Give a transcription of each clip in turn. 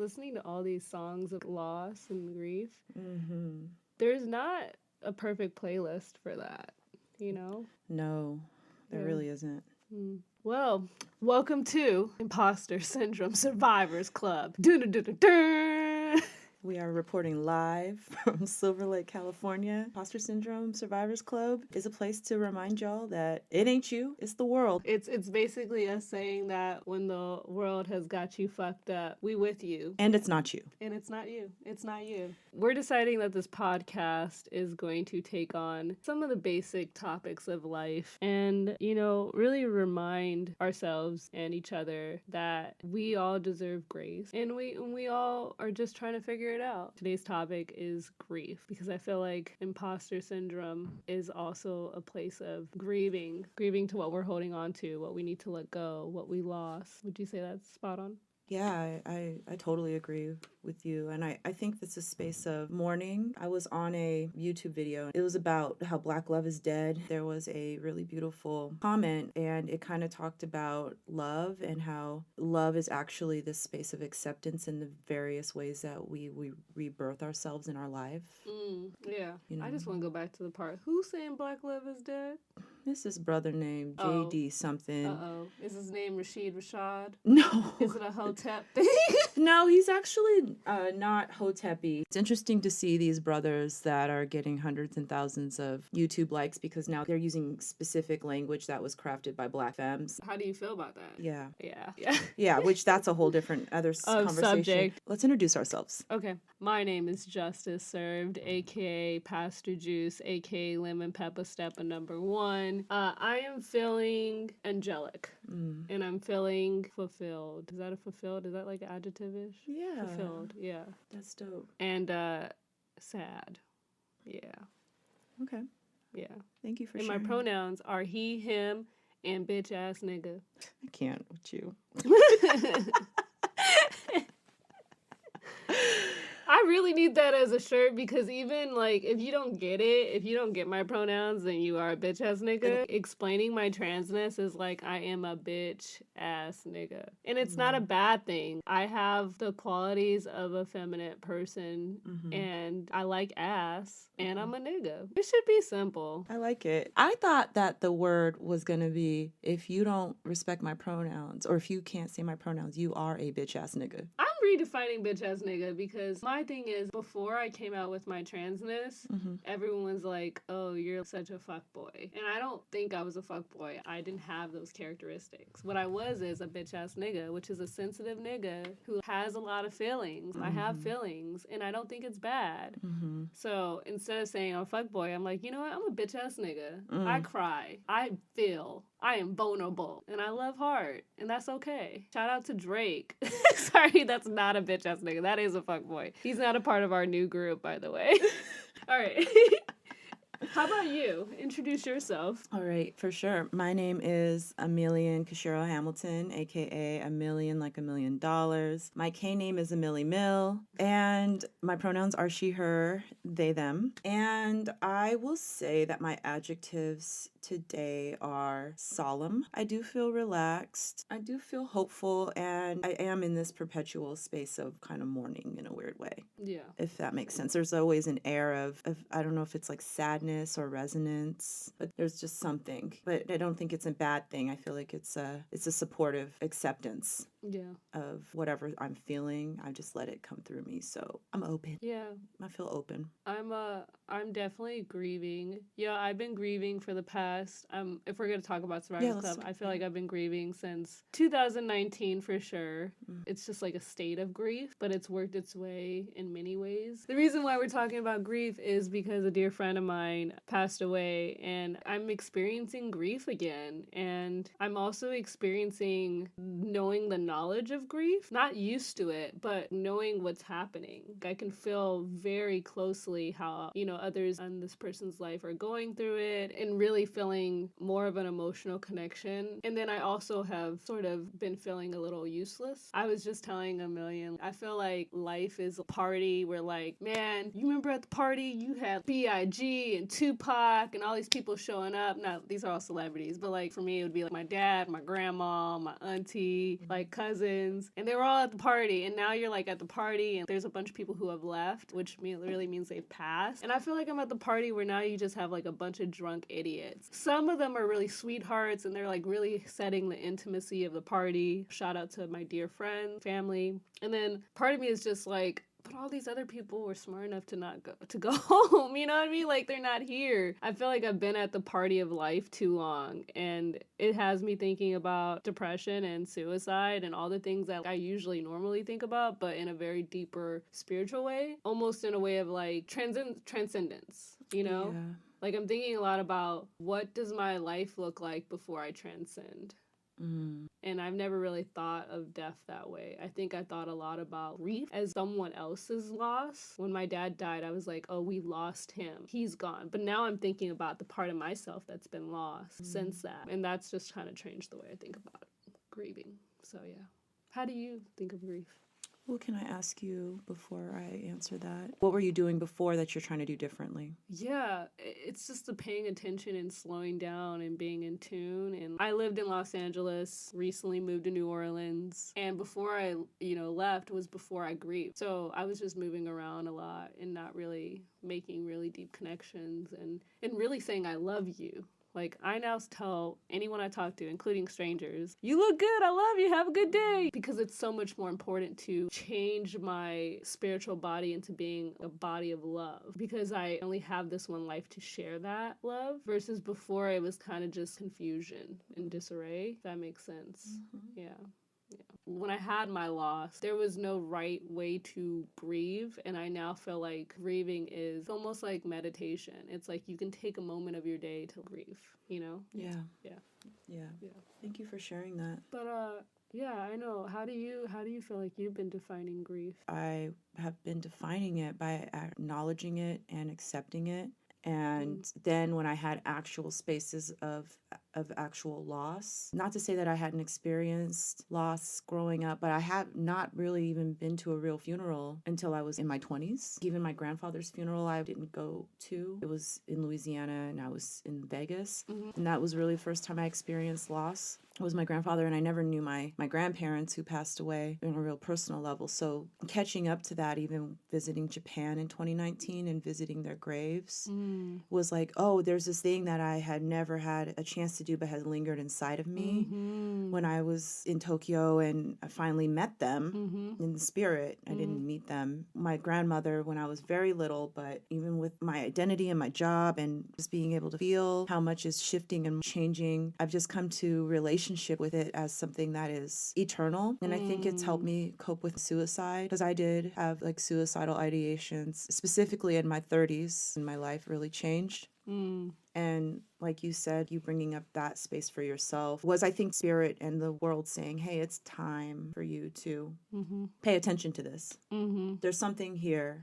listening to all these songs of loss and grief, Mm-hmm. there's not a perfect playlist for that, you know? No, there really isn't. Well, welcome to Imposter Syndrome Survivors Club. Dun-dun-dun-dun-dun. We are reporting live from Silver Lake, California. Imposter Syndrome Survivors Club is a place to remind y'all that it ain't you, it's the world. It's basically us saying that when the world has got you fucked up, we with you. And it's not you. And it's not you. It's not you. We're deciding that this podcast is going to take on some of the basic topics of life and, you know, really remind ourselves and each other that we all deserve grace and we all are just trying to figure it out. Today's topic is grief because I feel like imposter syndrome is also a place of grieving to what we're holding on to, what we need to let go, what we lost. Would you say that's spot on? Yeah, I totally agree with you. And I think that's a space of mourning. I was on a YouTube video. It was about how Black love is dead. There was a really beautiful comment, and it kind of talked about love and how love is actually this space of acceptance in the various ways that we rebirth ourselves in our life. Yeah. You know? I just want to go back to the part. Who's saying Black love is dead? This is brother named JD something. Uh-oh. Is his name Rashad? No. Is it a Hotep thing? No, he's actually not Hotepi. It's interesting to see these brothers that are getting hundreds and thousands of YouTube likes because now they're using specific language that was crafted by Black femmes. How do you feel about that? Yeah. Yeah. Yeah, which that's a whole different conversation. Subject. Let's introduce ourselves. Okay. My name is Justice Served, a.k.a. Pastor Juice, a.k.a. Lemon Pepper Stepper number 1. I am feeling angelic. And I'm feeling fulfilled. Is that a fulfilled? Is that like adjective-ish? Yeah. Fulfilled, yeah. That's dope. And sad. Yeah. Okay. Yeah. Thank you for and sharing. My pronouns are he, him, and bitch ass nigga. I can't with you. I really need that as a shirt because even, like, if you don't get my pronouns, then you are a bitch-ass nigga. Explaining my transness is like, I am a bitch-ass nigga. And it's not a bad thing. I have the qualities of a feminine person, and I like ass, and I'm a nigga. It should be simple. I like it. I thought that the word was going to be, if you don't respect my pronouns, or if you can't say my pronouns, you are a bitch-ass nigga. I'm redefining bitch-ass nigga because my thing is, before I came out with my transness, everyone was like, oh, you're such a fuckboy. And I don't think I was a fuckboy. I didn't have those characteristics. What I was is a bitch-ass nigga, which is a sensitive nigga who has a lot of feelings. I have feelings, and I don't think it's bad. So instead of saying I'm a fuckboy, I'm like, you know what? I'm a bitch-ass nigga. I cry. I feel. I am vulnerable, and I love hard, and that's okay. Shout out to Drake. Sorry, that's not a bitch-ass nigga. That is a fuckboy. He's not a part of our new group, by the way. All right. How about you? Introduce yourself. All right, for sure. My name is Amelian Kashiro Hamilton, a.k.a. A Million Like $1 Million. My K name is Amelie Mill, and my pronouns are she, her, they, them. And I will say that my adjectives today are solemn. I do feel relaxed. I do feel hopeful, and I am in this perpetual space of kind of mourning in a weird way. Yeah. If that makes sense. There's always an air of I don't know if it's like sadness or resonance, but there's just something. But I don't think it's a bad thing. I feel like it's a supportive acceptance of whatever I'm feeling. I just let it come through me. So I'm open. Yeah. I feel open. I'm definitely grieving. Yeah, I've been grieving for the past, if we're going to talk about Survivors Club, I feel like I've been grieving since 2019 for sure. It's just like a state of grief, but it's worked its way in many ways. The reason why we're talking about grief is because a dear friend of mine passed away, and I'm experiencing grief again. And I'm also experiencing knowing the knowledge of grief, not used to it, but knowing what's happening. I can feel very closely how, you know, others in this person's life are going through it and really feeling more of an emotional connection. And then I also have sort of been feeling a little useless. I was just telling Amelian, I feel like life is a party where, like, man, you remember at the party you had B.I.G. and Tupac and all these people showing up. Now, these are all celebrities, but like for me it would be like my dad, my grandma, my auntie, like cousins, and they were all at the party, and now you're like at the party and there's a bunch of people who have left, which really means they've passed. And I feel like I'm at the party where now you just have like a bunch of drunk idiots. Some of them are really sweethearts and they're like really setting the intimacy of the party. Shout out to my dear friends, family. And then part of me is just like, but all these other people were smart enough to go home, you know what I mean? Like, they're not here. I feel like I've been at the party of life too long, and it has me thinking about depression and suicide and all the things that I usually normally think about, but in a very deeper spiritual way, almost in a way of like transcendence, you know? Yeah. Like, I'm thinking a lot about what does my life look like before I transcend? And I've never really thought of death that way. I think I thought a lot about grief as someone else's loss. When my dad died, I was like, oh, we lost him. He's gone. But now I'm thinking about the part of myself that's been lost since that. And that's just kind of changed the way I think about grieving. So, yeah. How do you think of grief? Well, can I ask you before I answer that? What were you doing before that you're trying to do differently? Yeah, it's just the paying attention and slowing down and being in tune. And I lived in Los Angeles, recently moved to New Orleans. And before I, left was before I grieved. So I was just moving around a lot and not really making really deep connections and really saying I love you. Like, I now tell anyone I talk to, including strangers, you look good, I love you, have a good day. Because it's so much more important to change my spiritual body into being a body of love. Because I only have this one life to share that love. Versus before it was kind of just confusion and disarray. If that makes sense. Yeah. When I had my loss, there was no right way to grieve, and I now feel like grieving is almost like meditation. It's like you can take a moment of your day to grieve, Yeah. Yeah. Thank you for sharing that. But yeah, I know. How do you feel like you've been defining grief? I have been defining it by acknowledging it and accepting it. And then when I had actual spaces of actual loss, not to say that I hadn't experienced loss growing up, but I had not really even been to a real funeral until I was in my 20s. Even my grandfather's funeral I didn't go to. It was in Louisiana and I was in Vegas. And that was really the first time I experienced loss. It was my grandfather, and I never knew my grandparents who passed away on a real personal level. So catching up to that, even visiting Japan in 2019 and visiting their graves was like, oh, there's this thing that I had never had a chance to do but had lingered inside of me when I was in Tokyo, and I finally met them in the spirit. I didn't meet them. My grandmother when I was very little, but even with my identity and my job and just being able to feel how much is shifting and changing, I've just come to relationship with it as something that is eternal. And I think it's helped me cope with suicide, because I did have like suicidal ideations, specifically in my 30s, and my life really changed. And like you said, you bringing up that space for yourself was, I think, spirit and the world saying, hey, it's time for you to pay attention to this. There's something here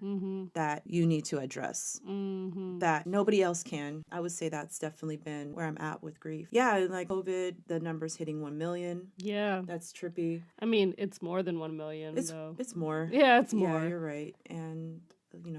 that you need to address that nobody else can. I would say that's definitely been where I'm at with grief. Yeah, like COVID, the numbers hitting 1 million. Yeah. That's trippy. I mean, it's more than 1 million, though. It's more. Yeah, it's more. Yeah, you're right. And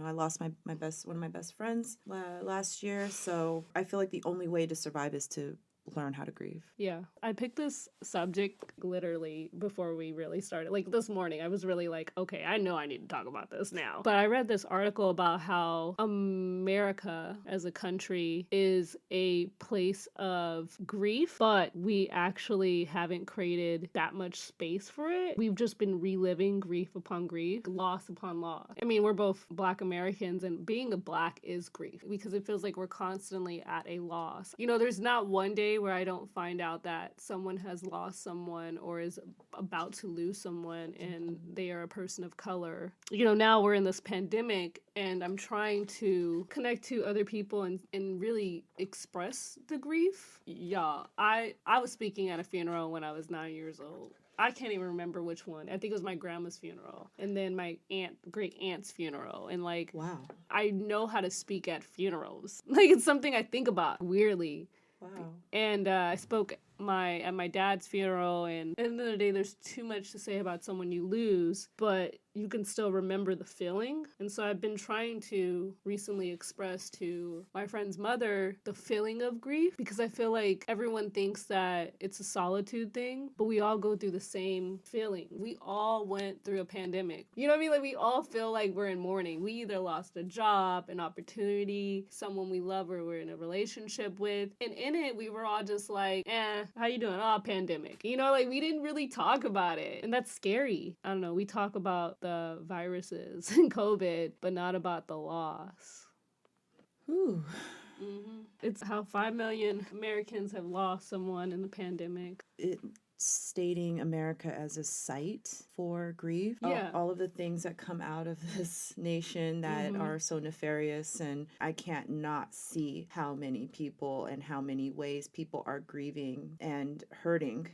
I lost one of my best friends last year. So I feel like the only way to survive is to learn how to grieve. Yeah. I picked this subject literally before we really started. Like this morning, I was really like, okay, I know I need to talk about this now. But I read this article about how America as a country is a place of grief, but we actually haven't created that much space for it. We've just been reliving grief upon grief, loss upon loss. I mean, we're both Black Americans, and being a Black is grief because it feels like we're constantly at a loss. There's not one day where I don't find out that someone has lost someone or is about to lose someone and they are a person of color. Now we're in this pandemic and I'm trying to connect to other people and really express the grief. Yeah, I was speaking at a funeral when I was 9 years old. I can't even remember which one. I think it was my grandma's funeral and then my great aunt's funeral. And wow, I know how to speak at funerals. It's something I think about weirdly. Wow. And I spoke at my dad's funeral, and at the end of the day, there's too much to say about someone you lose, but you can still remember the feeling. And so I've been trying to recently express to my friend's mother the feeling of grief, because I feel like everyone thinks that it's a solitude thing, but we all go through the same feeling. We all went through a pandemic. You know what I mean? Like, we all feel like we're in mourning. We either lost a job, an opportunity, someone we love or we're in a relationship with. And in it, we were all just like, how you doing? Oh, pandemic. You know, like, we didn't really talk about it. And that's scary. I don't know. We talk about the viruses and COVID, but not about the loss. Ooh. Mm-hmm. It's how 5 million Americans have lost someone in the pandemic. Stating America as a site for grief. Yeah. All of the things that come out of this nation that are so nefarious, and I can't not see how many people and how many ways people are grieving and hurting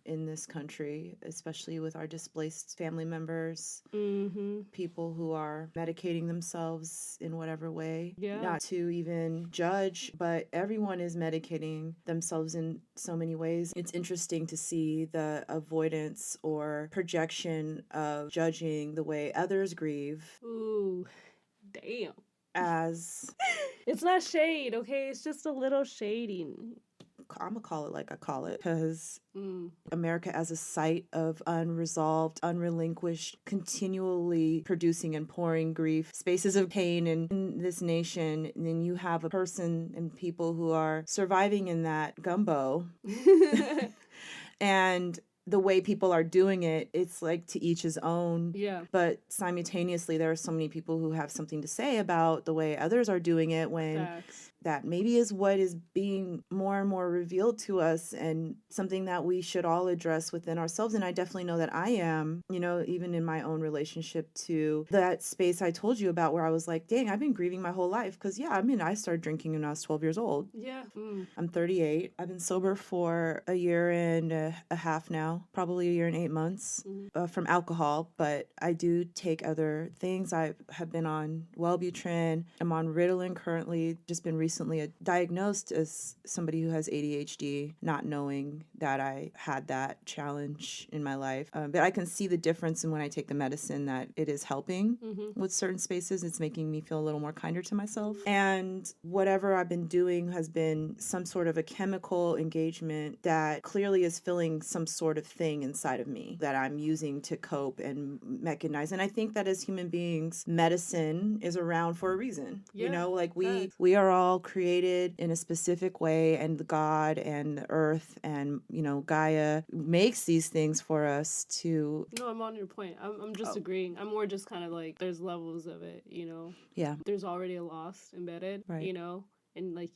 in this country, especially with our displaced family members, people who are medicating themselves in whatever way. Yeah. Not to even judge, but everyone is medicating themselves in so many ways. It's interesting to see the avoidance or projection of judging the way others grieve. Ooh, damn. As it's not shade, okay? It's just a little shading. I'm gonna call it like I call it, because America as a site of unresolved, unrelinquished, continually producing and pouring grief, spaces of pain in this nation. And then you have a person and people who are surviving in that gumbo. And the way people are doing it, it's like to each his own. Yeah. But simultaneously, there are so many people who have something to say about the way others are doing it, when Facts. That maybe is what is being more and more revealed to us, and something that we should all address within ourselves. And I definitely know that I am, you know, even in my own relationship to that space I told you about, where I was like, dang, I've been grieving my whole life. Because, yeah, I mean, I started drinking when I was 12 years old. Yeah. I'm 38. I've been sober for a year and a half now, probably a year and 8 months from alcohol. But I do take other things. I have been on Wellbutrin. I'm on Ritalin currently, just been recently diagnosed as somebody who has ADHD, not knowing that I had that challenge in my life. But I can see the difference in when I take the medicine, that it is helping with certain spaces. It's making me feel a little more kinder to myself. And whatever I've been doing has been some sort of a chemical engagement that clearly is filling some sort of thing inside of me that I'm using to cope and mechanize. And I think that as human beings, medicine is around for a reason. Yeah, you know, like we are all created in a specific way, and the God and the earth and, you know, Gaia makes these things for us to... No, I'm on your point. I'm just agreeing. I'm more just kind of like, there's levels of it, you know? Yeah. There's already a loss embedded, right. You know? And like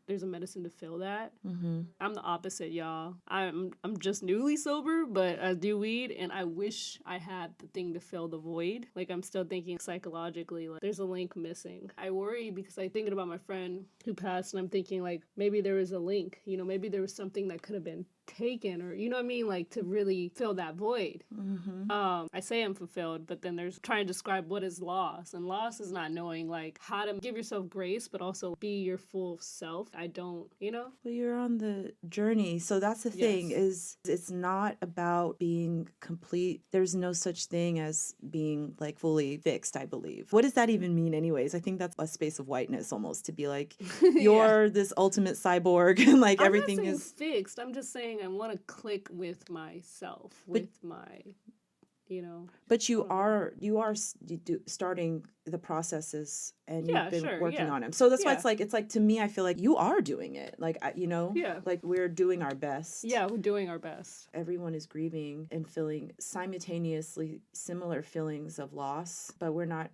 there's a medicine to fill that. I'm the opposite, y'all. I'm just newly sober, but I do weed, and I wish I had the thing to fill the void. Like, I'm still thinking psychologically, like, there's a link missing. I worry because I'm thinking about my friend who passed, and I'm thinking, like, maybe there was a link. You know, maybe there was something that could have been taken, or, you know what I mean? Like, to really fill that void. I say I'm fulfilled, but then there's trying to describe what is loss. And loss is not knowing, like, how to give yourself grace, but also be your full self. I don't, you know? Well, you're on the journey. So that's the thing, is it's not about being complete. There's no such thing as being like fully fixed, I believe. What does that even mean anyways? I think that's a space of whiteness almost, to be like, you're this ultimate cyborg and like everything I'm not saying is fixed. I'm just saying I want to click with myself, with my, you know. But you are starting the processes, and you've been working on them. So that's why it's like to me, I feel like you are doing it. Like, you know, like we're doing our best. Yeah, we're doing our best. Everyone is grieving and feeling simultaneously similar feelings of loss, but we're not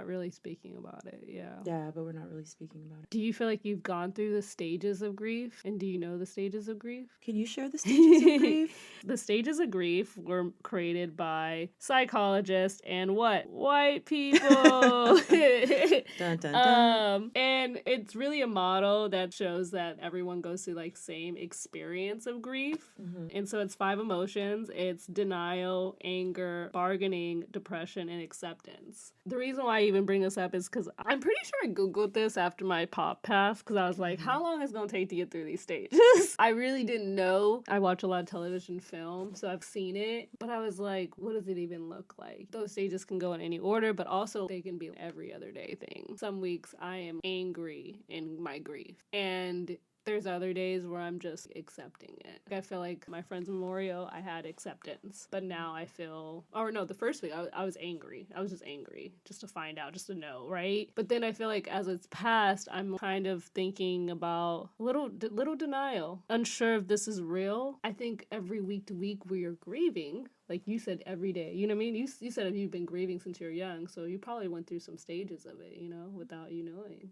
really speaking about it. Yeah, but we're not really speaking about it. Do you feel like you've gone through the stages of grief? And do you know the stages of grief? Can you share the stages of grief? The stages of grief were created by psychologists and white people. Dun, dun, dun. And it's really a model that shows that everyone goes through like same experience of grief. And so it's 5 emotions. It's denial, anger, bargaining, depression, and acceptance. The reason why I even bring this up is because I'm pretty sure I Googled this after my pop passed, because I was like, how long is it going to take to get through these stages? I really didn't know. I watch a lot of television film, so I've seen it. But I was like, what does it even look like? Those stages can go in any order, but also they can be every other day thing. Some weeks I am angry in my grief, and there's other days where I'm just accepting it. I feel like my friend's memorial, I had acceptance. But now I feel, or no, the first week I was angry. I was just angry just to find out, just to know, right? But then I feel like as it's passed, I'm kind of thinking about little denial, unsure if this is real. I think every week to week we are grieving. Like you said, every day. You know what I mean? You said you've been grieving since you were young, so you probably went through some stages of it, you know, without you knowing.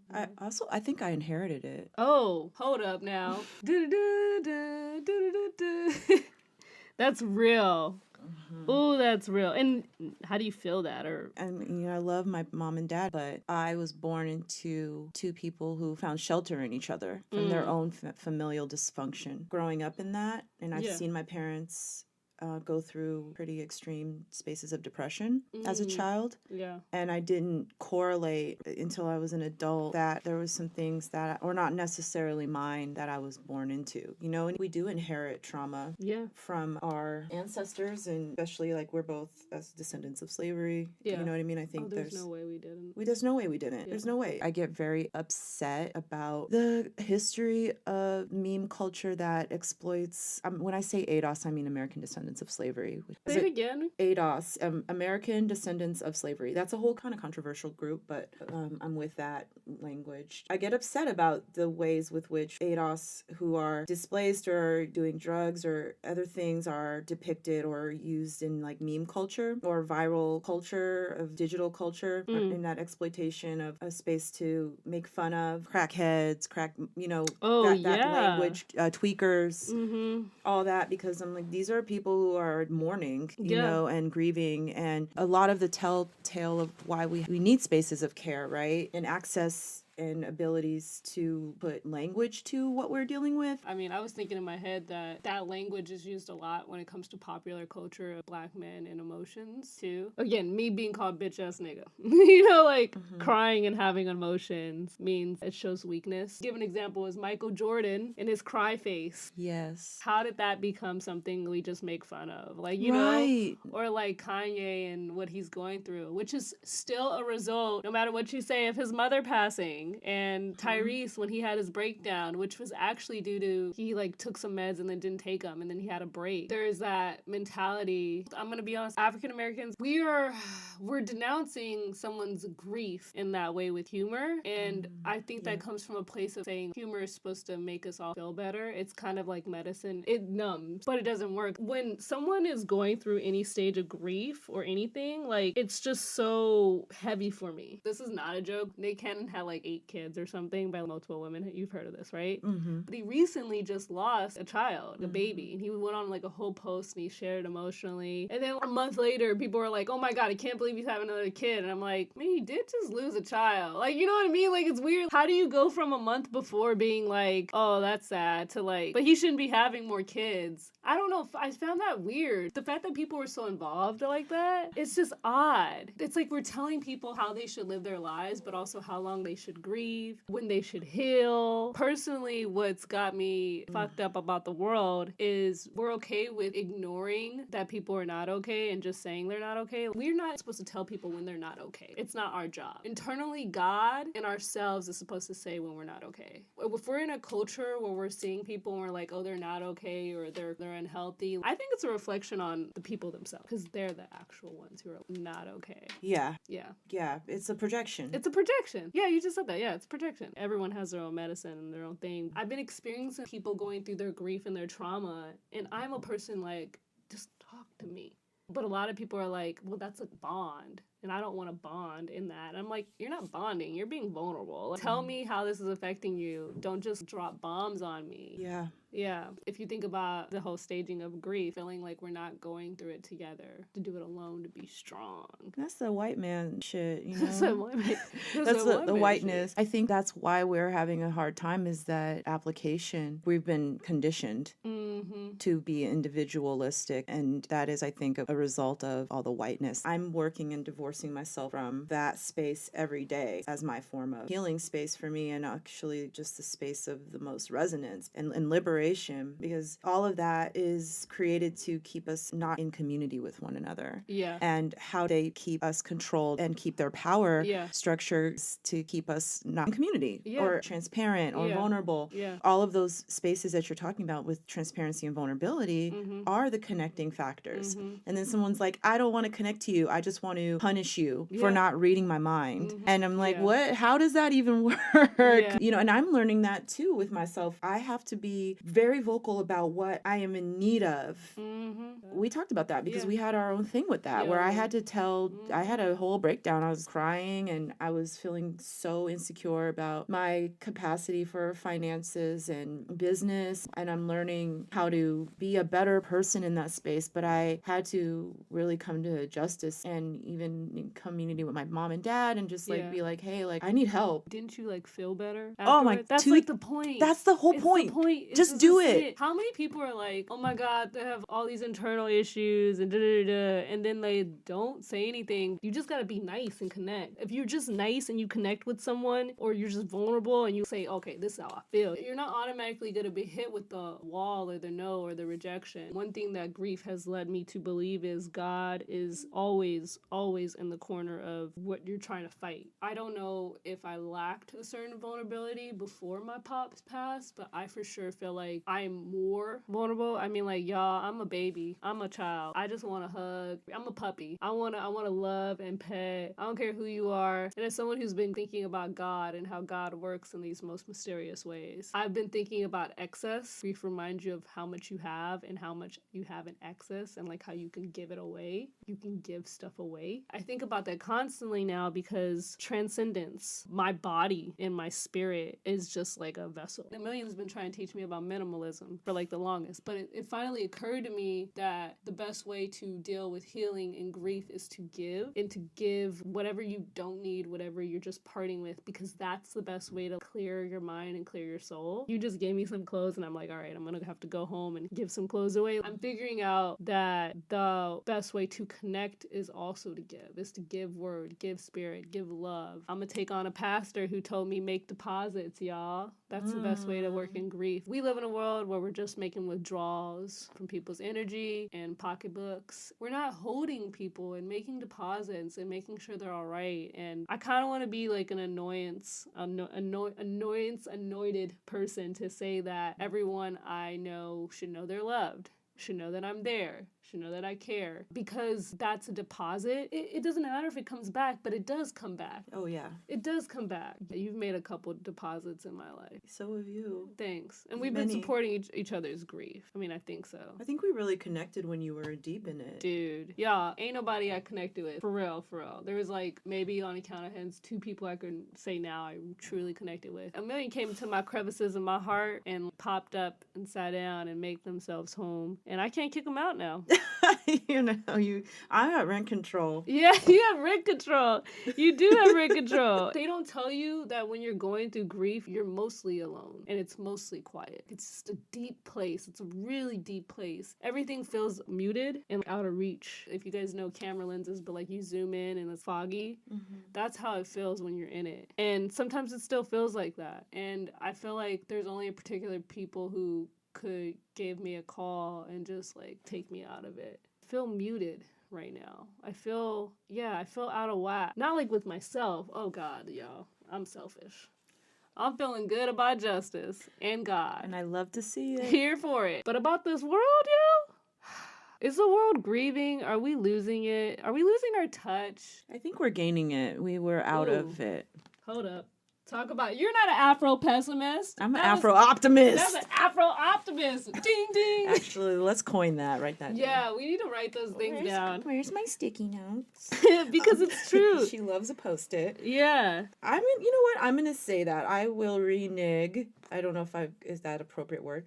I think I inherited it. Oh, hold up now. That's real. Mm-hmm. Oh, that's real. And how do you feel that? And I love my mom and dad, but I was born into two people who found shelter in each other from their own familial dysfunction. Growing up in that, and I've seen my parents go through pretty extreme spaces of depression as a child. Yeah. And I didn't correlate until I was an adult that there was some things that were not necessarily mine that I was born into. You know, and we do inherit trauma from our ancestors, and especially like we're both as descendants of slavery. Yeah. You know what I mean? I think there's no way we didn't. There's no way we didn't. Yeah. There's no way. I get very upset about the history of meme culture that exploits, when I say ADOS, I mean American Descendants of Slavery. Say it again. ADOS, American Descendants of Slavery. That's a whole kind of controversial group, but I'm with that language. I get upset about the ways with which ADOS who are displaced or doing drugs or other things are depicted or used in like meme culture or viral culture of digital culture, in that exploitation of a space to make fun of crackheads, that language, tweakers, all that, because I'm like, these are people who are mourning, you know, and grieving, and a lot of the telltale of why we need spaces of care, right? And access and abilities to put language to what we're dealing with. I mean, I was thinking in my head that language is used a lot when it comes to popular culture of Black men and emotions, too. Again, me being called bitch-ass nigga. You know, like, crying and having emotions means it shows weakness. Give an example is Michael Jordan and his cry face. Yes. How did that become something we just make fun of? Like, you know? Or like Kanye and what he's going through, which is still a result, no matter what you say, of his mother passing. And Tyrese, when he had his breakdown, which was actually due to he like took some meds and then didn't take them, and then he had a break. There is that mentality. I'm gonna be honest, African Americans, we're denouncing someone's grief in that way with humor, and I think that comes from a place of saying humor is supposed to make us all feel better. It's kind of like medicine. It numbs, but it doesn't work. When someone is going through any stage of grief or anything, like, it's just so heavy for me. This is not a joke. Nick Cannon had like 8 kids or something by multiple women. You've heard of this, right? But he recently just lost a child, a baby, and he went on like a whole post and he shared it emotionally. And then a month later, people were like, "Oh my God, I can't believe he's having another kid." And I'm like, man, he did just lose a child. Like, you know what I mean? Like, it's weird. How do you go from a month before being like, "Oh, that's sad," to like, but he shouldn't be having more kids? I don't know. I found that weird. The fact that people were so involved like that, it's just odd. It's like we're telling people how they should live their lives, but also how long they should grieve, when they should heal. Personally, what's got me fucked up about the world is we're okay with ignoring that people are not okay and just saying they're not okay. We're not supposed to tell people when they're not okay. It's not our job. Internally, God and ourselves is supposed to say when we're not okay. If we're in a culture where we're seeing people and we're like, oh, they're not okay or they're unhealthy, I think it's a reflection on the people themselves, because they're the actual ones who are not okay. Yeah. It's a projection. Yeah, you just said that. Yeah, it's projection. Everyone has their own medicine and their own thing. I've been experiencing people going through their grief and their trauma, and I'm a person like, just talk to me. But a lot of people are like, well, that's a bond, and I don't want to bond in that. And I'm like, you're not bonding. You're being vulnerable. Like, tell me how this is affecting you. Don't just drop bombs on me. Yeah. If you think about the whole staging of grief, feeling like we're not going through it together, to do it alone, to be strong. That's the white man shit, you know? That's the white man. That's the whiteness. Shit. I think that's why we're having a hard time, is that application. We've been conditioned to be individualistic. And that is, I think, a result of all the whiteness. I'm working and divorcing myself from that space every day as my form of healing space for me, and actually just the space of the most resonance and liberation, because all of that is created to keep us not in community with one another. Yeah. And how they keep us controlled and keep their power Yeah. structures to keep us not in community or transparent or vulnerable. Yeah. All of those spaces that you're talking about with transparency and vulnerability are the connecting factors. And then someone's like, I don't want to connect to you. I just want to punish you for not reading my mind. And I'm like, what? How does that even work? You know, and I'm learning that too with myself. I have to be very vocal about what I am in need of. We talked about that because we had our own thing with that, where I had to tell, I had a whole breakdown. I was crying and I was feeling so insecure about my capacity for finances and business. And I'm learning how to be a better person in that space. But I had to really come to justice and even in community with my mom and dad and just like be like, hey, like I need help. Didn't you like feel better afterwards? Oh my, that's like the point. That's the whole point. Just do it. How many people are like, oh my God, they have all these internal issues and and then they don't say anything. You just gotta be nice and connect. If you're just nice and you connect with someone, or you're just vulnerable and you say, okay, this is how I feel, you're not automatically gonna be hit with the wall or the no or the rejection. One thing that grief has led me to believe is God is always, always in the corner of what you're trying to fight. I don't know if I lacked a certain vulnerability before my pops passed, but I for sure feel like I'm more vulnerable. I mean, like, y'all, I'm a baby. I'm a child. I just want to hug. I'm a puppy. I want to love and pet. I don't care who you are. And as someone who's been thinking about God and how God works in these most mysterious ways, I've been thinking about excess. Grief reminds you of how much you have and how much you have in excess, and like how you can give it away. You can give stuff away. I think about that constantly now because transcendence, my body and my spirit is just like a vessel. Amelian's been trying to teach me about minimalism for like the longest, but it finally occurred to me that the best way to deal with healing and grief is to give, and to give whatever you don't need, whatever you're just parting with, because that's the best way to clear your mind and clear your soul. You just gave me some clothes and I'm like, all right, I'm gonna have to go home and give some clothes away. I'm figuring out that the best way to connect is also to give word, give spirit, give love. I'm gonna take on a pastor who told me make deposits, y'all. That's the best way to work in grief. We live in a world where we're just making withdrawals from people's energy and pocketbooks. We're not holding people and making deposits and making sure they're all right. And I kind of want to be like an annoyed person to say that everyone I know should know they're loved, should know that I'm there, should know that I care, because that's a deposit. It doesn't matter if it comes back, but it does come back. Oh, yeah. It does come back. You've made a couple deposits in my life. So have you. Thanks. And we've been supporting each other's grief. I mean, I think so. I think we really connected when you were deep in it. Dude. Y'all, ain't nobody I connected with. For real, for real. There was like, maybe on account of hands, 2 people I could say now I truly connected with. Amelian came into my crevices in my heart and popped up and sat down and made themselves home. And I can't kick them out now. You know, I got rent control. Yeah, you have rent control. You do have rent control. They don't tell you that when you're going through grief, you're mostly alone and it's mostly quiet. It's just a deep place. It's a really deep place. Everything feels muted and out of reach. If you guys know camera lenses, but like you zoom in and it's foggy, that's how it feels when you're in it. And sometimes it still feels like that. And I feel like there's only a particular people who could give me a call and just like take me out of it. I feel muted right now. I feel out of whack. Not like with myself. Oh God, y'all. I'm selfish. I'm feeling good about justice and God. And I love to see it. Here for it. But about this world, yo? Is the world grieving? Are we losing it? Are we losing our touch? I think we're gaining it. We were out of it. Hold up. Talk about, you're not an Afro-pessimist. I'm an Afro-Optimist. That's an Afro-Optimist. Ding, ding. Actually, let's coin that. Write that down. Yeah, we need to write those things down. Where's my sticky notes? Because it's true. She loves a Post-it. Yeah. You know what? I'm going to say that. I will renege. I don't know if is that appropriate word?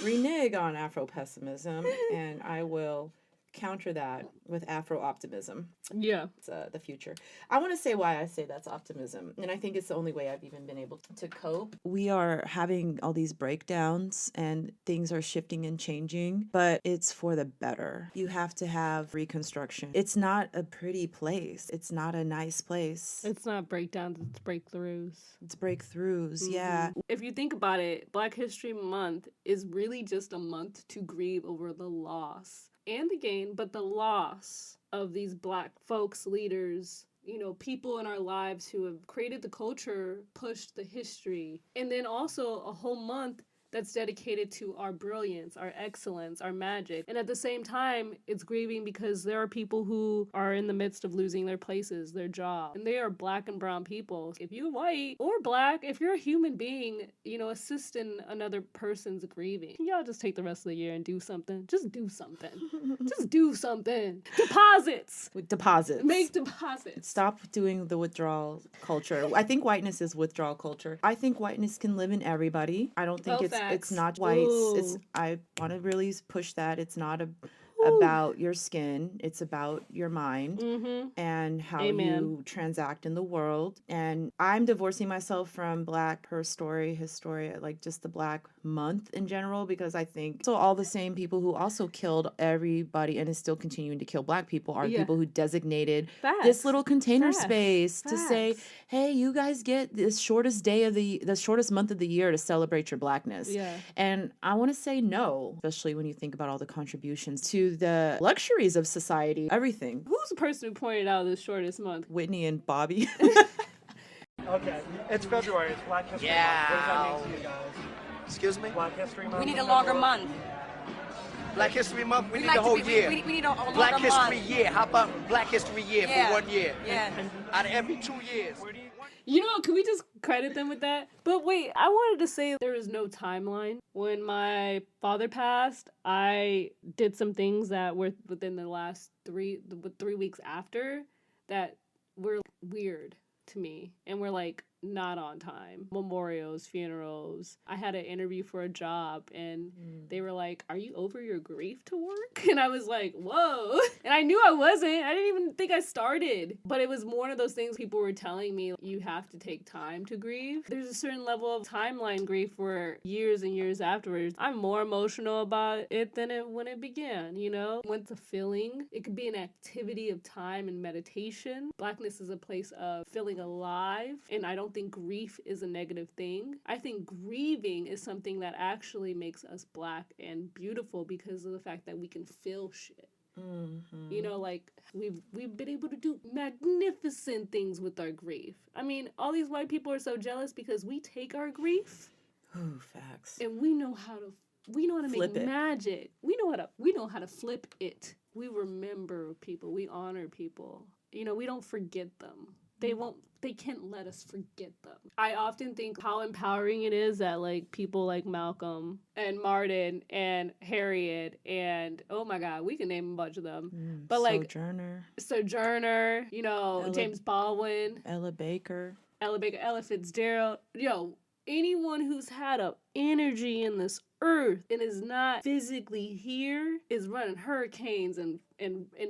Renege on Afro-pessimism. And I will counter that with Afro-Optimism. Yeah. It's the future. I want to say why I say that's optimism. And I think it's the only way I've even been able to cope. We are having all these breakdowns and things are shifting and changing, but it's for the better. You have to have reconstruction. It's not a pretty place. It's not a nice place. It's not breakdowns, it's breakthroughs. It's breakthroughs, yeah. If you think about it, Black History Month is really just a month to grieve over the loss and the gain, but the loss of these Black folks, leaders, you know, people in our lives who have created the culture, pushed the history, and then also a whole month that's dedicated to our brilliance, our excellence, our magic. And at the same time, it's grieving because there are people who are in the midst of losing their places, their job. And they are Black and brown people. If you're white or Black, if you're a human being, you know, assist in another person's grieving. Can y'all just take the rest of the year and do something? Just do something. Just do something. Deposits. With deposits. Make deposits. Stop doing the withdrawal culture. I think whiteness is withdrawal culture. I think whiteness can live in everybody. I don't think it's not whites. Ooh. I want to really push that. It's not about your skin. It's about your mind and how you transact in the world. And I'm divorcing myself from Black her story, his story, like just the Black month in general, because I think so all the same people who also killed everybody and is still continuing to kill Black people are people who designated this little container space to say, hey, you guys get the shortest month of the year to celebrate your Blackness. Yeah. And I want to say no, especially when you think about all the contributions to the luxuries of society, everything. Who's the person who pointed out the shortest month? Whitney and Bobby. Okay, it's February. It's Black History Month. What does that mean to you guys? Excuse me? Black History Month. We need a longer month. Black History Month? We need the whole year. We need a longer month. Black History Year. How about Black History Year for 1 year? Yeah. Out of every 2 years. You know, can we just credit them with that? But wait, I wanted to say there is no timeline. When my father passed, I did some things that were within the last 3 weeks after that were weird to me and were like not on time. Memorials, funerals. I had an interview for a job and they were like, are you over your grief to work? And I was like, whoa. And I knew I wasn't. I didn't even think I started. But it was one of those things people were telling me, you have to take time to grieve. There's a certain level of timeline grief for years and years afterwards. I'm more emotional about it than when it began, you know? When it's a feeling, it could be an activity of time and meditation. Blackness is a place of feeling alive, and I don't think grief is a negative thing. I think grieving is something that actually makes us Black and beautiful because of the fact that we can feel shit. Mm-hmm. You know, like we've been able to do magnificent things with our grief. I mean, all these white people are so jealous because we take our grief, facts, and we know how to flip make magic. We know how to flip it. We remember people. We honor people. You know, we don't forget them. They can't let us forget them. I often think how empowering it is that like people like Malcolm and Martin and Harriet and oh my God, we can name a bunch of them. But like Sojourner, you know, James Baldwin, Ella Baker, Ella Fitzgerald, anyone who's had a energy in this earth and is not physically here is running hurricanes and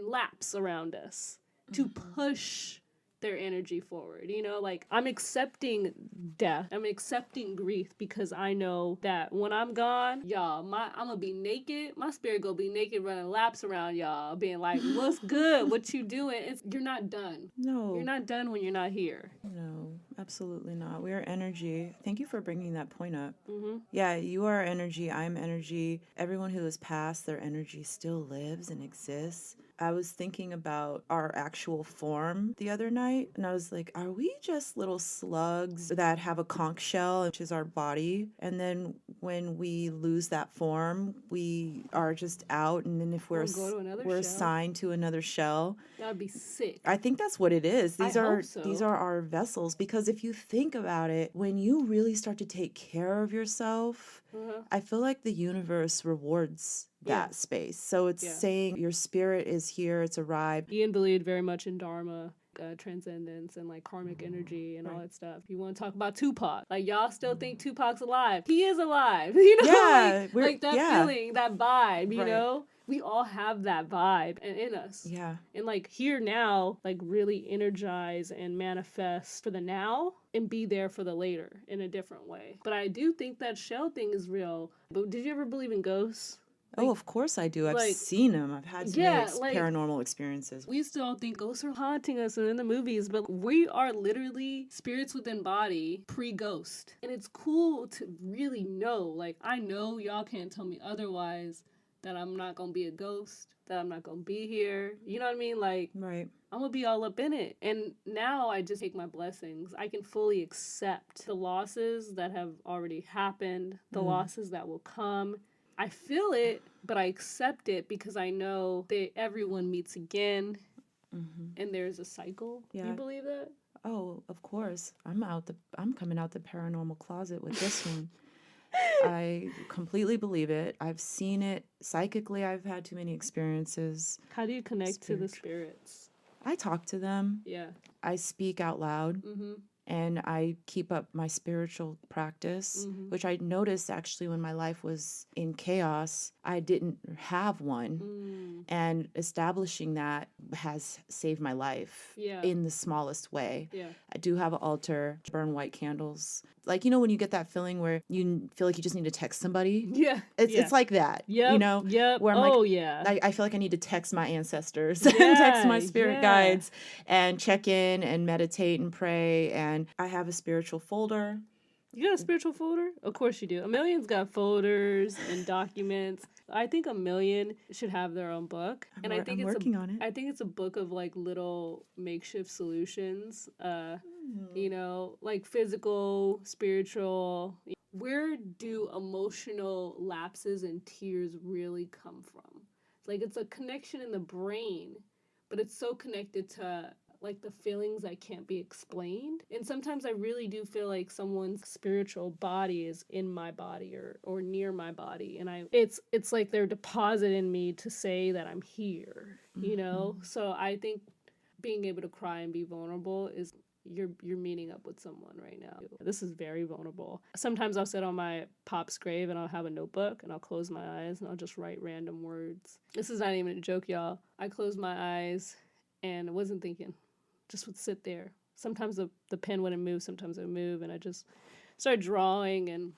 laps around us to push their energy forward. You know, like I'm accepting death. I'm accepting grief because I know that when I'm gone, y'all, I'm gonna be naked. My spirit gonna be naked running laps around y'all, being like, what's good? What you doing? You're not done. No. You're not done when you're not here. No, absolutely not. We are energy. Thank you for bringing that point up. Mm-hmm. Yeah, you are energy. I'm energy. Everyone who has passed, their energy still lives and exists. I was thinking about our actual form the other night, and I was like, are we just little slugs that have a conch shell, which is our body? And then when we lose that form, we are just out, and then if we're assigned to another shell. That would be sick. I think that's what it is. These are our vessels, because if you think about it, when you really start to take care of yourself, I feel like the universe rewards that space. So it's saying your spirit is here, it's arrived. Ian believed very much in Dharma, transcendence, and like karmic energy and all that stuff. You want to talk about Tupac? Like y'all still think Tupac's alive? He is alive. You know, like that feeling, that vibe. You know. we all have that vibe in us. Yeah. And like here now, like really energize and manifest for the now and be there for the later in a different way. But I do think that shell thing is real. But did you ever believe in ghosts? Like, of course I do. I've seen them. I've had so many paranormal experiences. We used to all think ghosts are haunting us and in the movies, but we are literally spirits within body pre-ghost. And it's cool to really know, like, I know y'all can't tell me otherwise, that I'm not going to be a ghost, that I'm not going to be here. You know what I mean? Like, right. I'm going to be all up in it. And now I just take my blessings. I can fully accept the losses that have already happened, the losses that will come. I feel it, but I accept it because I know that everyone meets again and there's a cycle. Yeah. You believe that? Oh, of course. I'm coming out the paranormal closet with this one. I completely believe it. I've seen it psychically. I've had too many experiences. How do you connect to the spirits? I talk to them. Yeah. I speak out loud. And I keep up my spiritual practice, which I noticed actually when my life was in chaos, I didn't have one. And establishing that has saved my life in the smallest way. Yeah. I do have an altar, burn white candles. Like, you know, when you get that feeling where you feel like you just need to text somebody? Yeah. It's like that, you know? Yep. Where I'm I feel like I need to text my ancestors and text my spirit guides and check in and meditate and pray. And I have a spiritual folder. You got a spiritual folder? Of course you do. Amelian's got folders and documents. I think Amelian should have their own book. I'm working on it. I think it's a book of like little makeshift solutions. You know, like physical, spiritual. Where do emotional lapses and tears really come from? Like it's a connection in the brain, but it's so connected to like the feelings that can't be explained. And sometimes I really do feel like someone's spiritual body is in my body or near my body. And it's like they're depositing me to say that I'm here, you know? So I think being able to cry and be vulnerable is you're meeting up with someone right now. This is very vulnerable. Sometimes I'll sit on my pop's grave and I'll have a notebook and I'll close my eyes and I'll just write random words. This is not even a joke, y'all. I closed my eyes and I wasn't thinking. Just would sit there. Sometimes the pen wouldn't move, sometimes it would move, and I just started drawing. And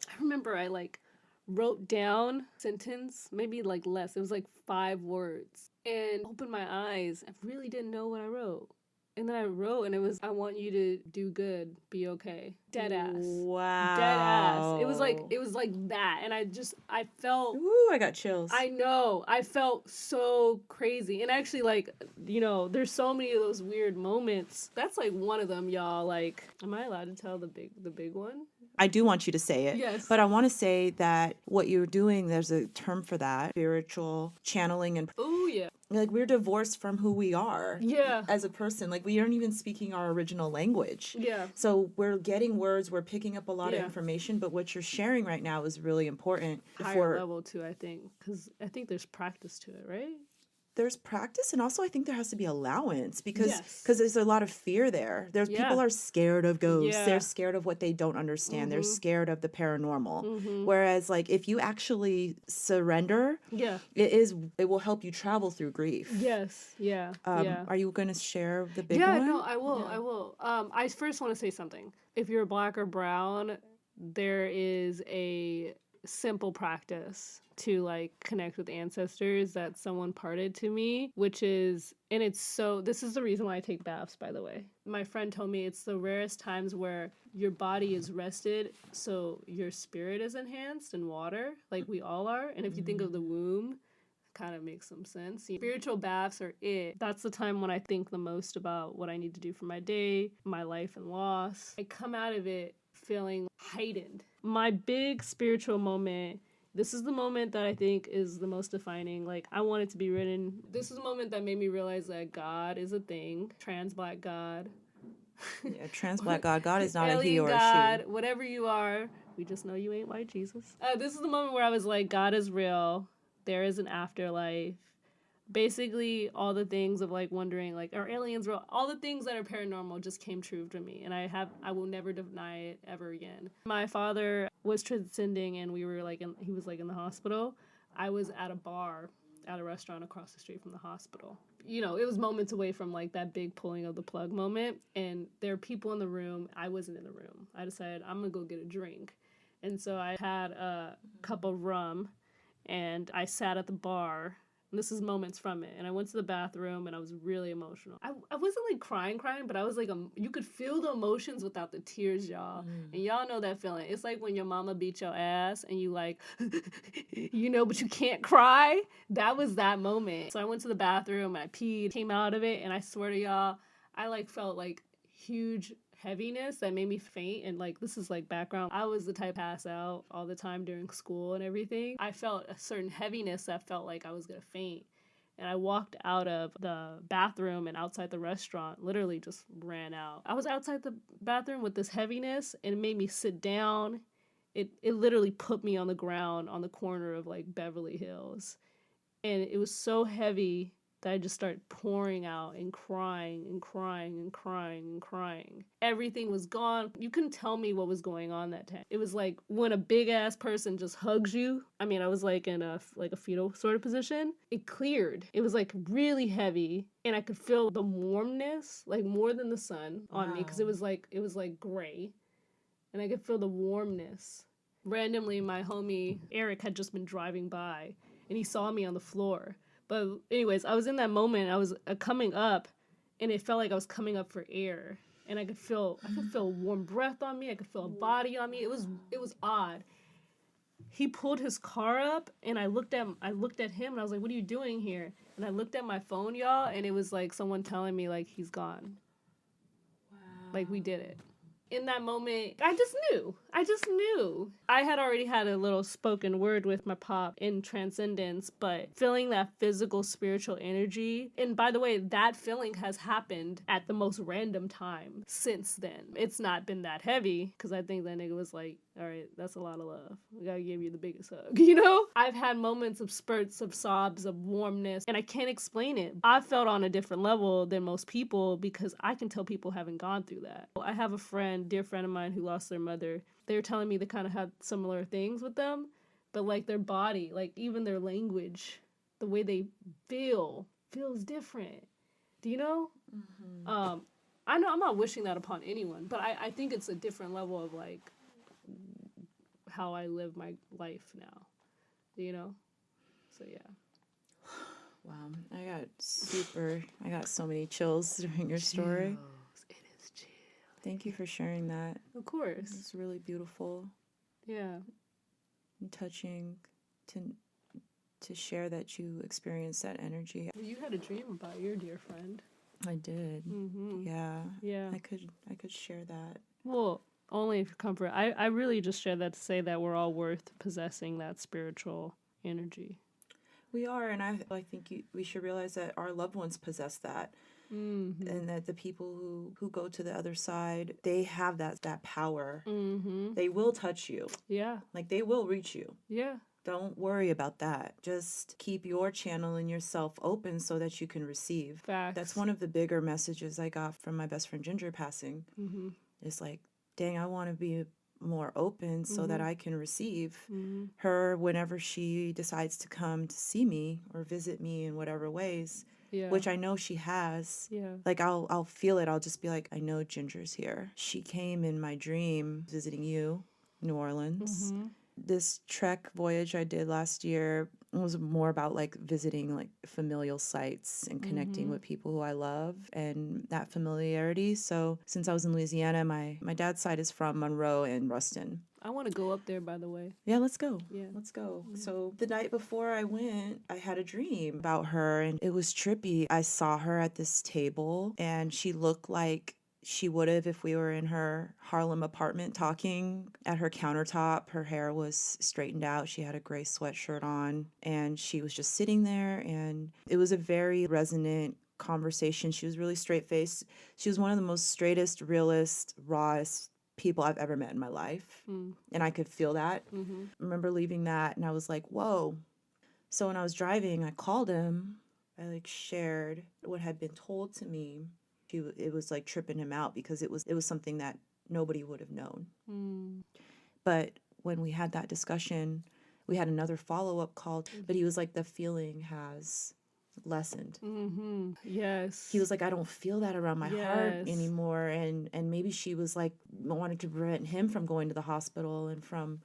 I remember I like wrote down a sentence, maybe like less. It was like 5 words, and opened my eyes. I really didn't know what I wrote. And then I wrote, and it was, I want you to do good, be okay. Dead ass. Wow. Dead ass. It was like that. And I felt. Ooh, I got chills. I know. I felt so crazy. And actually, like, you know, there's so many of those weird moments. That's like one of them, y'all. Like, am I allowed to tell the big one? I do want you to say it. Yes. But I want to say that what you're doing, there's a term for that, spiritual channeling. And oh, yeah. Like, we're divorced from who we are as a person. Like, we aren't even speaking our original language. Yeah. So we're getting words, we're picking up a lot of information, but what you're sharing right now is really important. Higher level, too, I think, because I think there's practice to it, right? There's practice, and also I think there has to be allowance because there's a lot of fear there. People are scared of ghosts. They're scared of what they don't understand. They're scared of the paranormal. Whereas, like, if you actually surrender, it will help you travel through grief. Yes, Are you going to share the big one? Yeah, no, I will. I will. I first want to say something. If you're Black or brown, there is a simple practice to like connect with ancestors that someone parted to me, which is, and this is the reason why I take baths, by the way. My friend told me it's the rarest times where your body is rested, so your spirit is enhanced in water, like we all are. And if you think of the womb, kind of makes some sense. Spiritual baths are it. That's the time when I think the most about what I need to do for my day, my life and loss. I come out of it feeling heightened. My big spiritual moment, this is the moment that I think is the most defining. Like, I want it to be written. This is the moment that made me realize that God is a thing. Trans Black God. Yeah, trans Black God. God is not a he or God, a she. Whatever you are, we just know you ain't white Jesus. This is the moment where I was like, God is real. There is an afterlife. Basically, all the things of like wondering, like, are aliens real? All the things that are paranormal just came true to me, and I will never deny it ever again. My father was transcending, and we were like, he was like in the hospital. I was at a bar at a restaurant across the street from the hospital. You know, it was moments away from like that big pulling of the plug moment, and there are people in the room. I wasn't in the room. I decided I'm gonna go get a drink. And so I had a cup of rum and I sat at the bar. And this is moments from it. And I went to the bathroom and I was really emotional. I wasn't like crying, but I was like, you could feel the emotions without the tears, y'all. And y'all know that feeling. It's like when your mama beat your ass and you like, you know, but you can't cry. That was that moment. So I went to the bathroom and I peed, came out of it. And I swear to y'all, I like felt like huge heaviness that made me faint. And like, this is like background, I was the type to pass out all the time during school and everything. I felt a certain heaviness that felt like I was gonna faint. And I walked out of the bathroom and outside the restaurant, literally just ran out. I was outside the bathroom with this heaviness and it made me sit down. It literally put me on the ground on the corner of like Beverly Hills. And it was so heavy that I just started pouring out and crying and crying and crying and crying. Everything was gone. You couldn't tell me what was going on that time. It was like when a big ass person just hugs you. I mean, I was like in a fetal sort of position. It cleared. It was like really heavy, and I could feel the warmness, like more than the sun on me, because it was like gray, and I could feel the warmness. Randomly, my homie Eric had just been driving by, and he saw me on the floor. But anyways, I was in that moment. I was coming up, and it felt like I was coming up for air, and I could feel warm breath on me. I could feel a body on me. It was odd. He pulled his car up, and I looked at him, and I was like, "What are you doing here?" And I looked at my phone, y'all, and it was like someone telling me like he's gone. Wow. Like we did it. In that moment, I just knew. I had already had a little spoken word with my pop in Transcendence, but feeling that physical, spiritual energy. And by the way, that feeling has happened at the most random time since then. It's not been that heavy, because I think that nigga was like, all right, that's a lot of love. We gotta give you the biggest hug, you know? I've had moments of spurts of sobs, of warmness, and I can't explain it. I felt on a different level than most people because I can tell people haven't gone through that. I have a dear friend of mine who lost their mother. They were telling me they kind of had similar things with them, but like their body, like even their language, the way they feels different. Do you know? Mm-hmm. I know I'm not wishing that upon anyone, but I think it's a different level of like how I live my life now, you know? So yeah. Wow, I got so many chills during your story. It is chill. Thank you for sharing that. Of course. It's really beautiful. Yeah. And touching to share that you experienced that energy. Well, you had a dream about your dear friend. I did. Mm-hmm. Yeah. I could share that. Well, only for comfort. I really just share that to say that we're all worth possessing that spiritual energy. We are, and I think we should realize that our loved ones possess that. Mm-hmm. And that the people who go to the other side, they have that power. Mm-hmm. They will touch you. Yeah. Like, they will reach you. Yeah. Don't worry about that. Just keep your channel and yourself open so that you can receive. Facts. That's one of the bigger messages I got from my best friend Ginger passing. Mm-hmm. It's like, dang, I want to be more open so that I can receive her whenever she decides to come to see me or visit me in whatever ways. Yeah. Which I know she has. Yeah. Like, I'll feel it. I'll just be like, I know Ginger's here. She came in my dream visiting you, New Orleans. Mm-hmm. This trek voyage I did last year was more about like visiting like familial sites and connecting with people who I love and that familiarity. So since I was in Louisiana, my dad's side is from Monroe and Ruston. I want to go up there, by the way. Yeah, let's go. Yeah. Let's go. Mm-hmm. So the night before I went, I had a dream about her, and it was trippy. I saw her at this table, and she looked like she would have if we were in her Harlem apartment talking at her countertop. Her hair was straightened out. She had a gray sweatshirt on, and she was just sitting there, and it was a very resonant conversation. She was really straight-faced. She was one of the most straightest, realest, rawest people I've ever met in my life. And I could feel that. Mm-hmm. I remember leaving that, and I was like, whoa. So when I was driving, I called him. I like shared what had been told to me. It was like tripping him out because it was something that nobody would have known. But when we had that discussion, We had another follow-up call, but he was like, the feeling has lessened. Yes. He was like, I don't feel that around my heart anymore. And maybe she was like, wanted to prevent him from going to the hospital and from,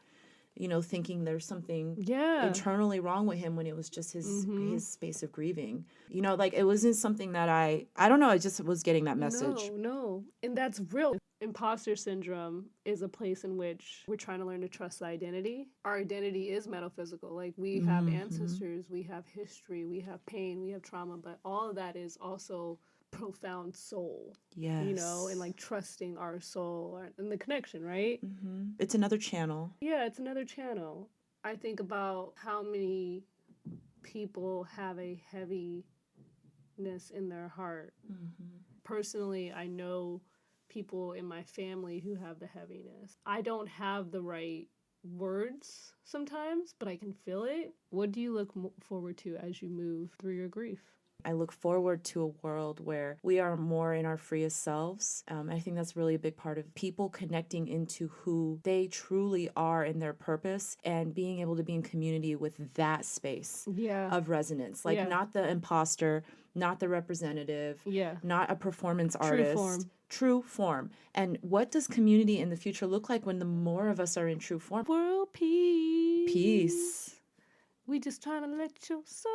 thinking there's something internally wrong with him when it was just his space of grieving. Like it wasn't something that I don't know. I just was getting that message. No. And that's real. Imposter syndrome is a place in which we're trying to learn to trust the identity. Our identity is metaphysical. Like we have ancestors, we have history, we have pain, we have trauma, but all of that is also profound soul. Yes. And like trusting our soul and the connection, right? It's another channel. Yeah, it's another channel. I think about how many people have a heaviness in their heart. Personally, I know people in my family who have the heaviness. I don't have the right words sometimes, but I can feel it. What do you look forward to as you move through your grief? I look forward to a world where we are more in our freest selves. I think that's really a big part of people connecting into who they truly are in their purpose and being able to be in community with that space of resonance. Like not the imposter, not the representative, not a performance artist. True form. And what does community in the future look like when the more of us are in true form? World peace. Peace. We just trying to let your soul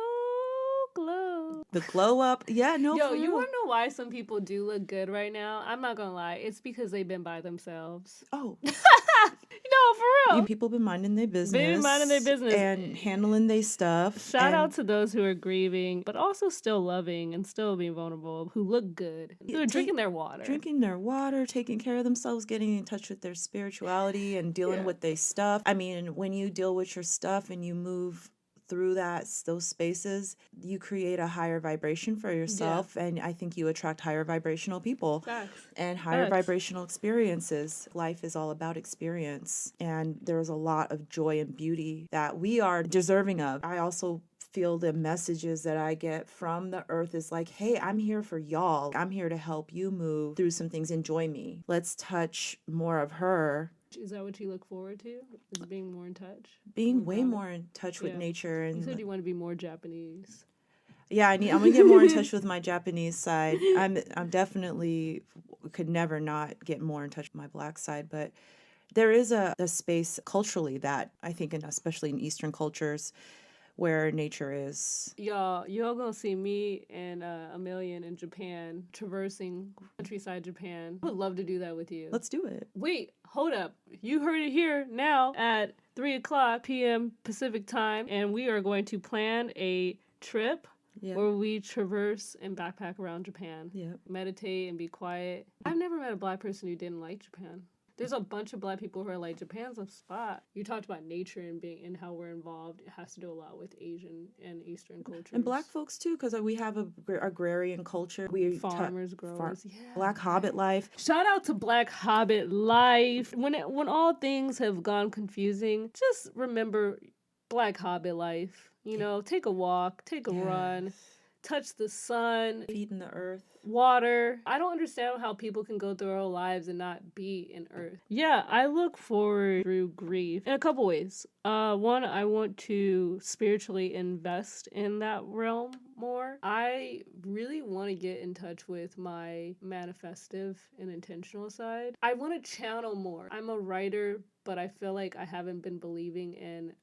glow. The glow up. Yeah, no. Yo, you want to know why some people do look good right now? I'm not going to lie. It's because they've been by themselves. Oh. No, for real. People been minding their business. Been minding their business. And handling their stuff. Shout out to those who are grieving, but also still loving and still being vulnerable, who look good. Who are drinking their water. Drinking their water, taking care of themselves, getting in touch with their spirituality and dealing with their stuff. I mean, when you deal with your stuff and you move through those spaces, you create a higher vibration for yourself, and I think you attract higher vibrational people. Facts. And higher vibrational experiences. Life is all about experience, and there's a lot of joy and beauty that we are deserving of. I also feel the messages that I get from the earth is like, hey, I'm here for y'all. I'm here to help you move through some things. Enjoy me. Let's touch more of her. Is that what you look forward to? Is being more in touch? Being way more in touch with nature. And you said you want to be more Japanese. Yeah, I'm gonna get more in touch with my Japanese side. I'm definitely could never not get more in touch with my Black side, but there is a space culturally that I think, and especially in Eastern cultures, where nature is. Y'all gonna see me and Amelian in Japan, traversing countryside Japan. I would love to do that with you. Let's do it. Wait, hold up. You heard it here now at 3:00 p.m. Pacific time, and we are going to plan a trip where we traverse and backpack around Japan. Meditate and be quiet. I've never met a Black person who didn't like Japan. There's a bunch of Black people who are like, Japan's a spot. You talked about nature and how we're involved. It has to do a lot with Asian and Eastern cultures. And Black folks, too, because we have a agrarian culture. Farmers, growers, Black Hobbit life. Shout out to Black Hobbit life. When all things have gone confusing, just remember Black Hobbit life. Take a walk, take a run, touch the sun. Feet in the earth. Water. I don't understand how people can go through their whole lives and not be in earth. Yeah, I look forward through grief in a couple ways. One, I want to spiritually invest in that realm more. I really want to get in touch with my manifestive and intentional side. I want to channel more. I'm a writer, but I feel like I haven't been believing in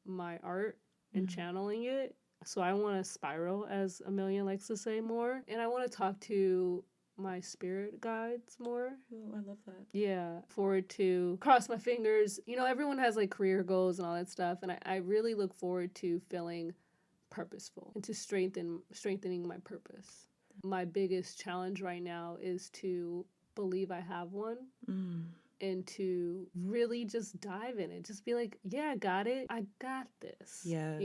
my art and channeling it. So I want to spiral, as Amelian likes to say, more. And I want to talk to my spirit guides more. Oh, I love that. Yeah. Forward to cross my fingers. Everyone has like career goals and all that stuff. And I really look forward to feeling purposeful and to strengthening my purpose. My biggest challenge right now is to believe I have one. And to really just dive in it. Just be like, yeah, I got it. I got this. Yes.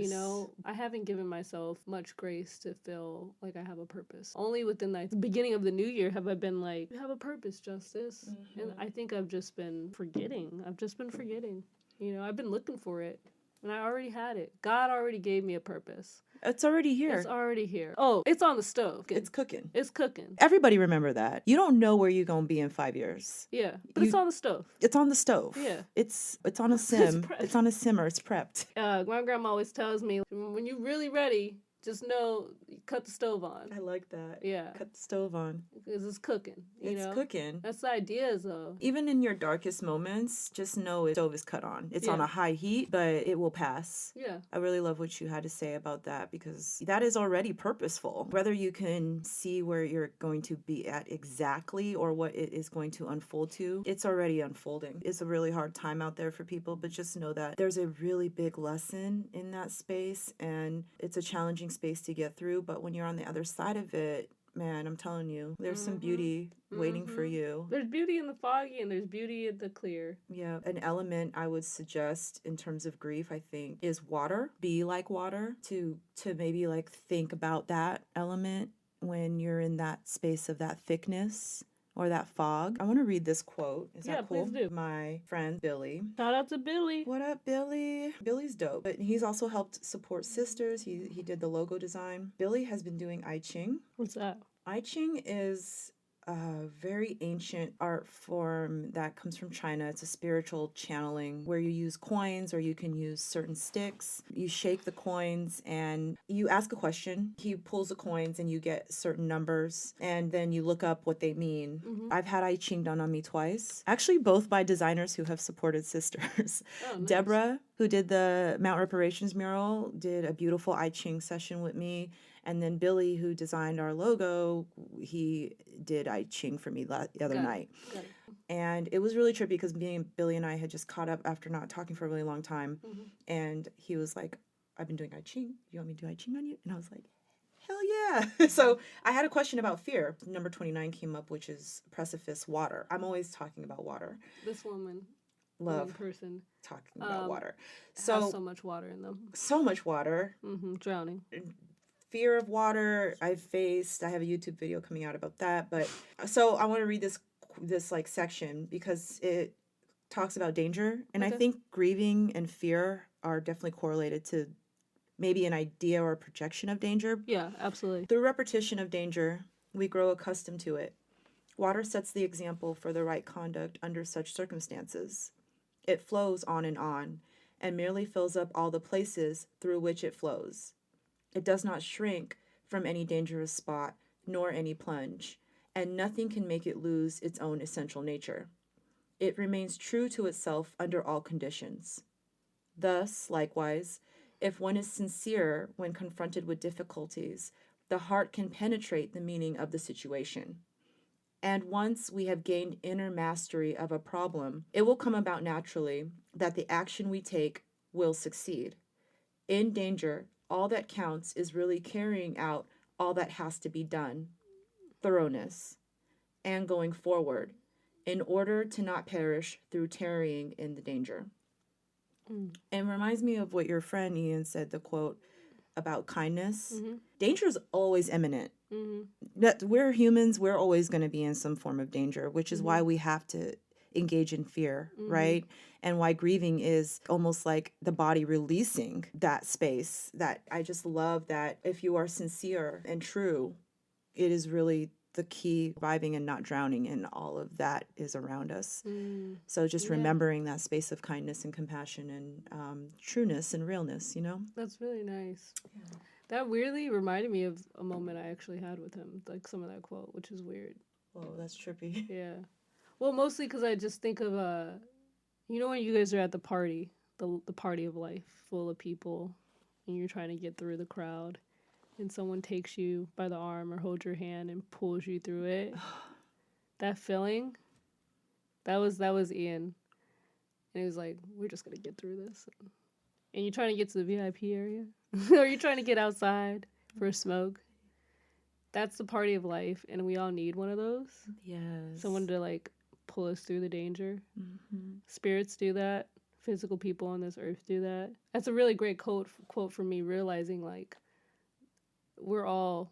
I haven't given myself much grace to feel like I have a purpose. Only within the beginning of the new year have I been like, you have a purpose, Justice. And I think I've just been forgetting. I've been looking for it. And I already had it. God already gave me a purpose. It's already here. It's already here. Oh, it's on the stove. It's cooking. It's cooking. Everybody remember that. You don't know where you're going to be in 5 years. Yeah, but it's on the stove. It's on the stove. Yeah. It's on a sim. It's on a simmer. It's prepped. My grandma always tells me, when you're really ready, just know, cut the stove on. I like that. Yeah. Cut the stove on. Because it's cooking. It's cooking. That's the idea, though. Even in your darkest moments, just know the stove is cut on. It's on a high heat, but it will pass. Yeah. I really love what you had to say about that, because that is already purposeful. Whether you can see where you're going to be at exactly or what it is going to unfold to, it's already unfolding. It's a really hard time out there for people, but just know that there's a really big lesson in that space, and it's a challenging space to get through, but when you're on the other side of it, man, I'm telling you, there's some beauty waiting for you. There's beauty in the foggy and there's beauty in the clear. Yeah. An element I would suggest in terms of grief, I think, is water. Be like water, to maybe like think about that element when you're in that space of that thickness or that fog. I want to read this quote. Is that cool? Please do. My friend Billy. Shout out to Billy. What up, Billy? Billy's dope. But he's also helped support sisters. He did the logo design. Billy has been doing I Ching. What's that? I Ching is a very ancient art form that comes from China. It's a spiritual channeling where you use coins, or you can use certain sticks. You shake the coins and you ask a question. He pulls the coins and you get certain numbers, and then you look up what they mean. Mm-hmm. I've had I Ching done on me twice. Actually, both by designers who have supported sisters. Oh, nice. Deborah, who did the Mount Reparations mural, did a beautiful I Ching session with me. And then Billy, who designed our logo, he did I Ching for me the other night. And it was really trippy because Billy and I had just caught up after not talking for a really long time. Mm-hmm. And he was like, I've been doing I Ching. You want me to do I Ching on you? And I was like, hell yeah. So I had a question about fear. Number 29 came up, which is precipice, water. I'm always talking about water. This woman. Love person talking about water. Has so much water in them. So much water. Mm-hmm. Drowning. Fear of water I've faced. I have a YouTube video coming out about that. But so I want to read this like section because it talks about danger. And I think grieving and fear are definitely correlated to maybe an idea or a projection of danger. Yeah, absolutely. Through repetition of danger, we grow accustomed to it. Water sets the example for the right conduct under such circumstances. It flows on and merely fills up all the places through which it flows. It does not shrink from any dangerous spot, nor any plunge, and nothing can make it lose its own essential nature. It remains true to itself under all conditions. Thus, likewise, if one is sincere when confronted with difficulties, the heart can penetrate the meaning of the situation. And once we have gained inner mastery of a problem, it will come about naturally that the action we take will succeed. In danger, all that counts is really carrying out all that has to be done, thoroughness, and going forward, in order to not perish through tarrying in the danger. And it reminds me of what your friend Ian said, the quote about kindness. Mm-hmm. Danger is always imminent. Mm-hmm. That we're humans, we're always going to be in some form of danger, which is why we have to engage in fear, right? And why grieving is almost like the body releasing that space. That I just love that if you are sincere and true, it is really the key, surviving and not drowning in all of that is around us. So just remembering that space of kindness and compassion and trueness and realness, you know? That's really nice. Yeah. That weirdly reminded me of a moment I actually had with him, like some of that quote, which is weird. Whoa, that's trippy. Yeah. Well, mostly because I just think of, you know when you guys are at the party, the party of life, full of people, and you're trying to get through the crowd, and someone takes you by the arm or holds your hand and pulls you through it. That feeling, that was Ian. And he was like, we're just going to get through this. And you're trying to get to the VIP area? Or you're trying to get outside for a smoke? That's the party of life, and we all need one of those. Yes. Someone to, like, pull us through the danger. Mm-hmm. Spirits do that. Physical people on this earth do that. That's a really great quote for me, realizing, like, we're all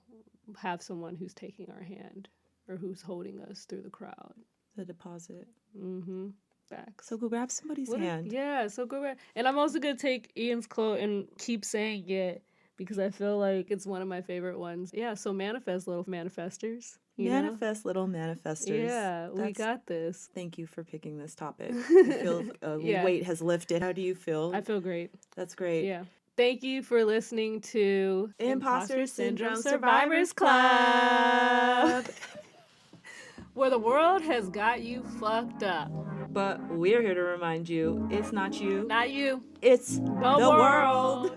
have someone who's taking our hand or who's holding us through the crowd. The deposit. Mm-hmm. Facts. So go grab somebody's hand. Yeah, so go grab. And I'm also going to take Ian's quote and keep saying it because I feel like it's one of my favorite ones. Yeah, so manifest, little manifestors. Manifest, little manifestors. Yeah, we got this. Thank you for picking this topic. I feel weight has lifted. How do you feel? I feel great. That's great. Yeah. Thank you for listening to Imposter Syndrome Survivors Club. Where the world has got you fucked up. But we're here to remind you, it's not you. Not you. It's the world.